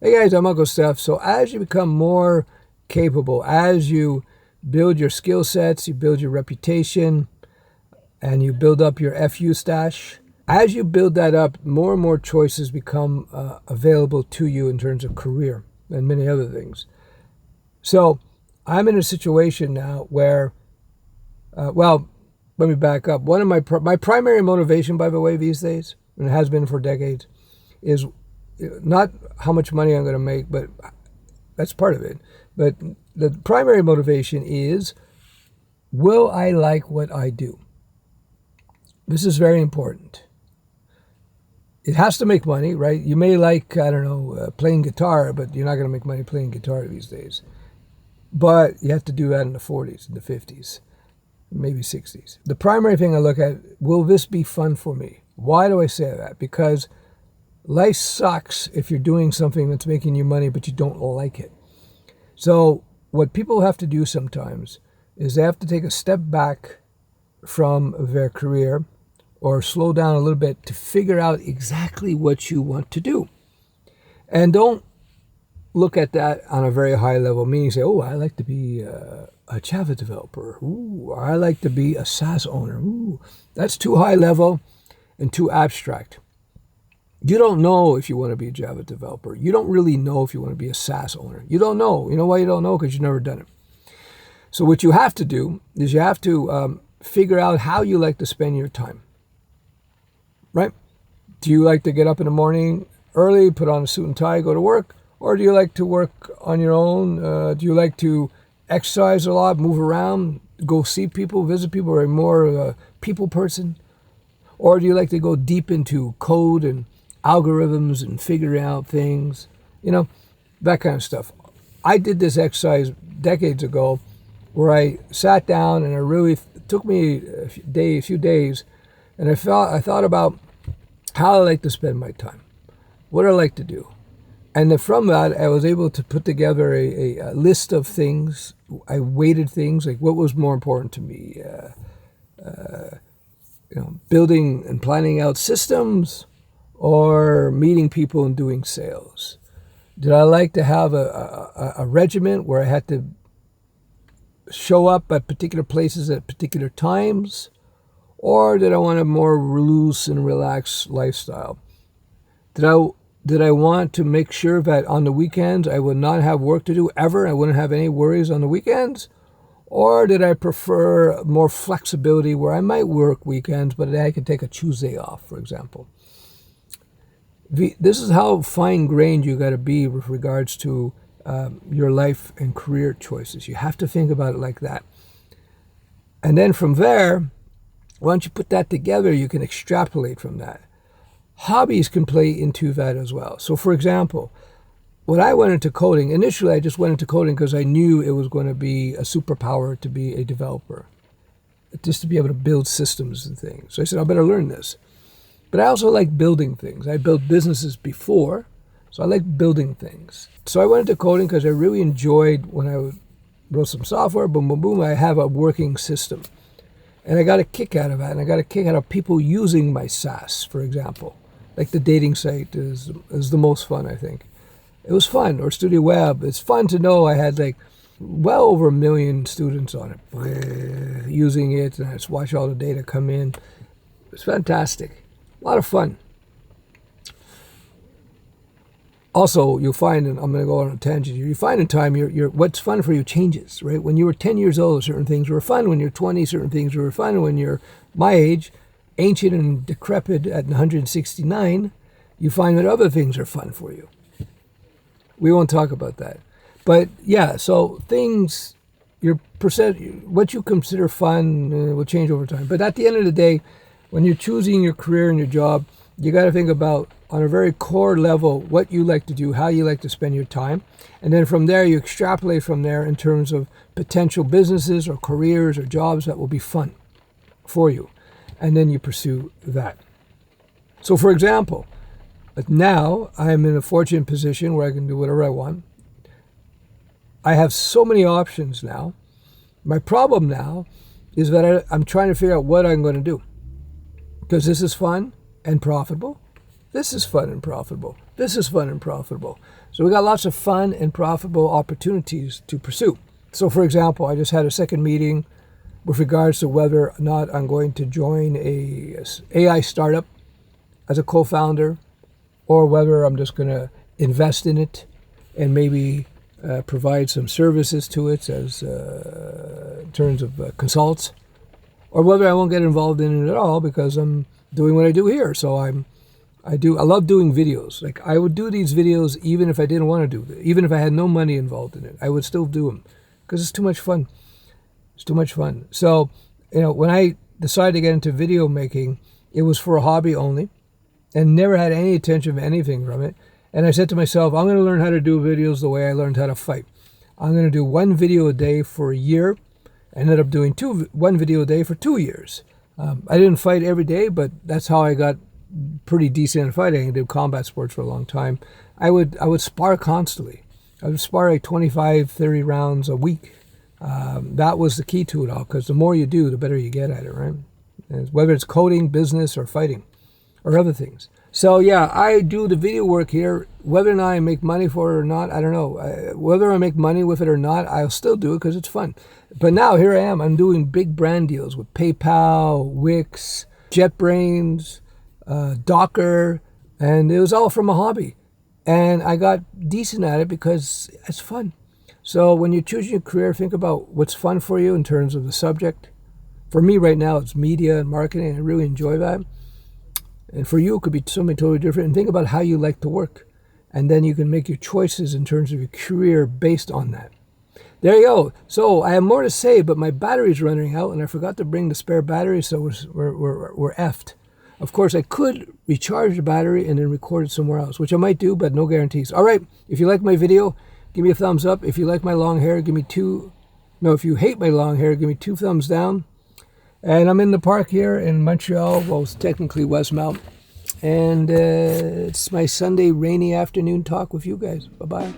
Hey guys, I'm Uncle Steph. So as you become more capable, as you build your skill sets, you build your reputation, and you build up your FU stash, as you build that up, more and more choices become available to you in terms of career and many other things. So I'm in a situation now where, let me back up. One of my primary motivation, by the way, these days, and it has been for decades, is not how much money I'm going to make, but that's part of it. But the primary motivation is, will I like what I do? This is very important. It has to make money, right? You may like, I don't know, playing guitar, but you're not going to make money playing guitar these days. But you have to do that in the 40s, in the 50s, maybe 60s. The primary thing I look at, will this be fun for me? Why do I say that? Because life sucks if you're doing something that's making you money, but you don't like it. So what people have to do sometimes is they have to take a step back from their career or slow down a little bit to figure out exactly what you want to do. And don't look at that on a very high level, meaning say, oh, I like to be a Java developer. Ooh, or I like to be a SaaS owner. Ooh, that's too high level and too abstract. You don't know if you want to be a Java developer. You don't really know if you want to be a SaaS owner. You don't know. You know why you don't know? Because you've never done it. So what you have to do is you have to figure out how you like to spend your time. Right? Do you like to get up in the morning early, put on a suit and tie, go to work? Or do you like to work on your own? Do you like to exercise a lot, move around, go see people, visit people, or more a people person? Or do you like to go deep into code and algorithms and figuring out things? You know, that kind of stuff. I did this exercise decades ago where I sat down and it took me a few days, and I thought about how I like to spend my time. What I like to do. And then from that, I was able to put together a list of things. I weighted things, like what was more important to me. Building and planning out systems or meeting people and doing sales. Did I like to have a regiment where I had to show up at particular places at particular times? Or did I want a more loose and relaxed lifestyle? Did I want to make sure that on the weekends I would not have work to do ever? I wouldn't have any worries on the weekends? Or did I prefer more flexibility where I might work weekends, but I could take a Tuesday off, for example? This is how fine-grained you got to be with regards to your life and career choices. You have to think about it like that. And then from there, once you put that together, you can extrapolate from that. Hobbies can play into that as well. So for example, when I went into coding, initially I just went into coding because I knew it was going to be a superpower to be a developer, just to be able to build systems and things. So I said, I better learn this. But I also like building things. I built businesses before, so I like building things. So I went into coding because I really enjoyed when I wrote some software, boom, boom, boom, I have a working system. And I got a kick out of that, and I got a kick out of people using my SaaS, for example. Like the dating site is the most fun, I think. It was fun, or Studio Web. It's fun to know I had like well over 1 million students on it using it, and I just watch all the data come in. It's fantastic. A lot of fun. Also, you'll find, and I'm going to go on a tangent here, you find in time what's fun for you changes, right? When you were 10 years old, certain things were fun. When you're 20, certain things were fun. When you're my age, ancient and decrepit at 169, you find that other things are fun for you. We won't talk about that. But yeah, so things, what you consider fun will change over time. But at the end of the day, when you're choosing your career and your job, you got to think about, on a very core level, what you like to do, how you like to spend your time. And then from there, you extrapolate from there in terms of potential businesses or careers or jobs that will be fun for you. And then you pursue that. So for example, now I'm in a fortunate position where I can do whatever I want. I have so many options now. My problem now is that I'm trying to figure out what I'm going to do. Because this is fun and profitable. This is fun and profitable. This is fun and profitable. So we got lots of fun and profitable opportunities to pursue. So for example, I just had a second meeting with regards to whether or not I'm going to join a AI startup as a co-founder, or whether I'm just going to invest in it and maybe provide some services to it as in terms of consults, or whether I won't get involved in it at all because I'm doing what I do here. So I love doing videos. Like I would do these videos even if I didn't want to do it, even if I had no money involved in it, I would still do them because it's too much fun. It's too much fun. So, when I decided to get into video making, it was for a hobby only and never had any intention of anything from it. And I said to myself, I'm going to learn how to do videos the way I learned how to fight. I'm going to do one video a day for a year. I ended up doing one video a day for 2 years. I didn't fight every day, but that's how I got pretty decent at fighting. I did combat sports for a long time. I would spar constantly. I would spar like 25, 30 rounds a week. That was the key to it all, because the more you do, the better you get at it, right? Whether it's coding, business, or fighting, or other things. So yeah, I do the video work here. Whether or not I make money for it or not, I don't know. Whether I make money with it or not, I'll still do it because it's fun. But now here I am. I'm doing big brand deals with PayPal, Wix, JetBrains, Docker, and it was all from a hobby. And I got decent at it because it's fun. So when you're choosing a career, think about what's fun for you in terms of the subject. For me right now, it's media and marketing. I really enjoy that. And for you, it could be something totally different. And think about how you like to work. And then you can make your choices in terms of your career based on that. There you go. So I have more to say, but my battery's running out, and I forgot to bring the spare battery, so we're effed. Of course, I could recharge the battery and then record it somewhere else, which I might do, but no guarantees. All right, if you like my video, give me a thumbs up. If you like my long hair, give me if you hate my long hair, give me 2 thumbs down. And I'm in the park here in Montreal. Well, it's technically Westmount. And it's my Sunday rainy afternoon talk with you guys. Bye-bye.